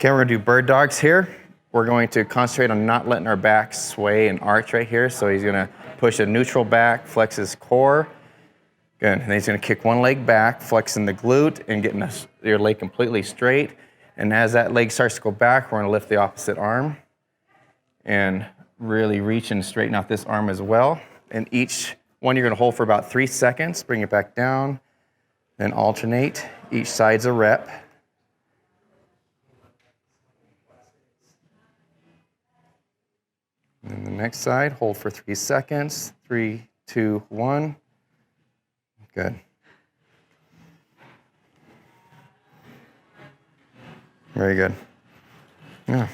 Okay, we're gonna do bird dogs here. We're going to concentrate on not letting our back sway and arch right here. So he's gonna push a neutral back, flex his core. Good, and then he's gonna kick one leg back, flexing the glute and getting your leg completely straight. And as that leg starts to go back, we're gonna lift the opposite arm and really reach and straighten out this arm as well. And each one you're gonna hold for about 3 seconds, bring it back down, then alternate. Each side's a rep. And then the next side, hold for 3 seconds. 3, 2, 1. Good. Very good.